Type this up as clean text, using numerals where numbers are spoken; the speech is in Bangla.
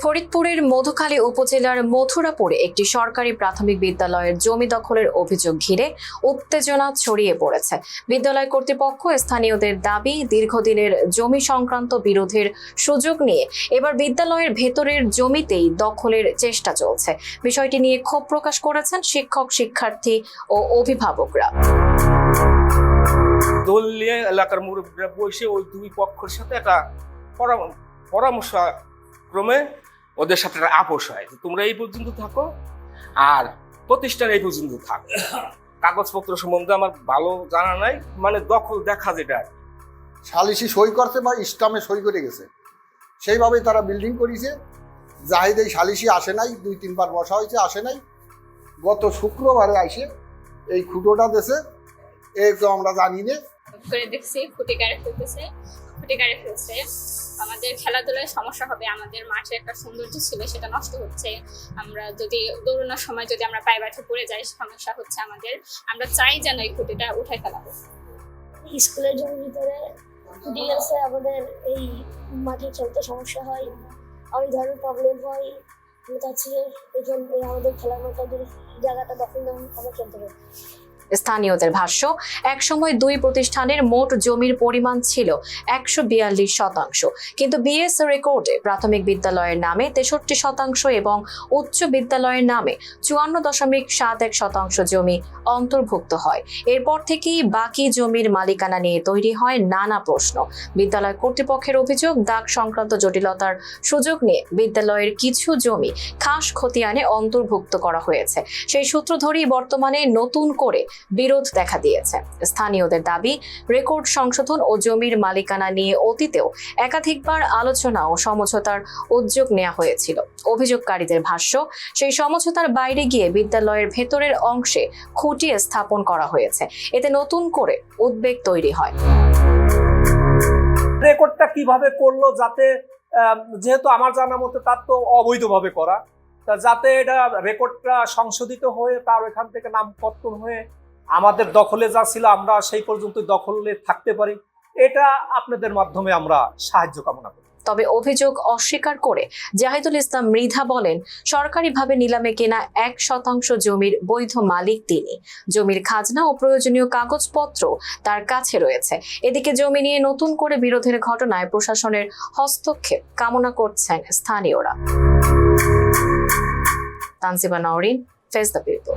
ফরিদপুরের মধুখালী উপজেলার মথুরাপুরে একটি সরকারি প্রাথমিক বিদ্যালয়ের জমি দখলের অভিযোগ ঘিরে উত্তেজনা ছড়িয়ে পড়েছে। বিদ্যালয় কর্তৃপক্ষ স্থানীয়দের দাবি, দীর্ঘদিনের জমি সংক্রান্ত বিরোধের সুযোগ নিয়ে এবার বিদ্যালয়ের ভেতরের জমিতেই দখলের চেষ্টা চলছে। বিষয়টি নিয়ে ক্ষোভ প্রকাশ করেছেন শিক্ষক, শিক্ষার্থী ও অভিভাবকরা। দল নিয়ে এলাকার মুরব্বীরা বসে ওই দুই পক্ষের সাথে একটা পরামর্শ ক্রমে ওদের সাথে একটা আপোষ হয়, তোমরা এই পর্যন্ত থাকো আর প্রতিষ্ঠান এই পর্যন্ত থাক। কাগজপত্র সম্বন্ধে আমার ভালো জানা নাই, মানে দখল দেখা যেটা সালিসি সই করছে বা ইসলামে সই করে গেছে, সেইভাবেই তারা বিল্ডিং করেছে। জাহিদ এই সালিসি আসে নাই, 2-3 বার বসা হয়েছে, আসে নাই। গত শুক্রবারে আসে এই খুঁটোটা দেশে, এই তো আমরা জানি না করে দেখছি খুঁটি গাড়ি ফেলছে। আমাদের খেলাধুলায় সমস্যা হবে, আমাদের মাঠে একটা সৌন্দর্য ছিল সেটা নষ্ট হচ্ছে। আমরা যদি দৌড়ানোর সময় যদি আমরা পায়ে ব্যথা পড়ে যাই, সমস্যা হচ্ছে আমাদের। আমরা চাই যেন এই খুঁটিটা উঠাই ফেলা হোক। স্কুলের জমির ভিতরে খুঁটি আছে, আমাদের এই মাঠে খেলতে সমস্যা হয়, অনেক ধরনের প্রবলেম হয়। আমি চাচ্ছি এখানে আমাদের খেলার মাঠের জায়গাটা দখল না আমরা খেলতে পারি। স্থানীয়দের ভাষ্য, একসময় দুই প্রতিষ্ঠানের মোট জমির পরিমাণ ছিল 142%, কিন্তু বিএস রেকর্ডে প্রাথমিক বিদ্যালয়ের নামে 63% এবং উচ্চ বিদ্যালয়ের নামে 54.71% জমি অন্তর্ভুক্ত হয়। এরপর থেকেই বাকি জমির মালিকানা নিয়ে তৈরি হয় নানা প্রশ্ন। বিদ্যালয় কর্তৃপক্ষের অভিযোগ, দাগ সংক্রান্ত জটিলতার সুযোগ নিয়ে বিদ্যালয়ের কিছু জমি খাস খতিয়ানে অন্তর্ভুক্ত করা হয়েছে। সেই সূত্র ধরেই বর্তমানে নতুন করে বিরোধ দেখা দিয়েছে। স্থানীয়দের দাবি, রেকর্ড সংশোধন ও জমির মালিকানা নিয়ে অতীতেও একাধিকবার আলোচনা ও সমঝোতার উদ্যোগ নেওয়া হয়েছিল। অভিযোগকারীদের ভাষ্য, সেই সমঝোতার বাইরে গিয়ে বিদ্যালয়ের ভেতরের অংশে খুঁটি স্থাপন করা হয়েছে। এতে নতুন করে উদ্বেগ তৈরি হয়। রেকর্ডটা কিভাবে করলো, যাতে যেহেতু আমার জানা মতে তার তো অবৈধভাবে করা, তা যাতে এটা রেকর্ডটা সংশোধিত হয়ে তার এখান থেকে নাম পত্তন হয়ে আমাদের দখলে যা ছিল আমরা সেই পর্যন্ত দখলে থাকতে পারি, এটা আপনাদের মাধ্যমে আমরা সাহায্য কামনা করি। তবে অভিযোগ অস্বীকার করে জাহিদুল ইসলাম মৃধা বলেন, সরকারিভাবে নিলামে কেনা 1% জমির বৈধ মালিক তিনি। জমির খাজনা ও প্রয়োজনীয় কাগজপত্র তার কাছে রয়েছে। এদিকে জমি নিয়ে নতুন করে বিরোধের ঘটনায় প্রশাসনের হস্তক্ষেপ কামনা করছেন স্থানীয়রা। Tanjiba Nowrin, face the people.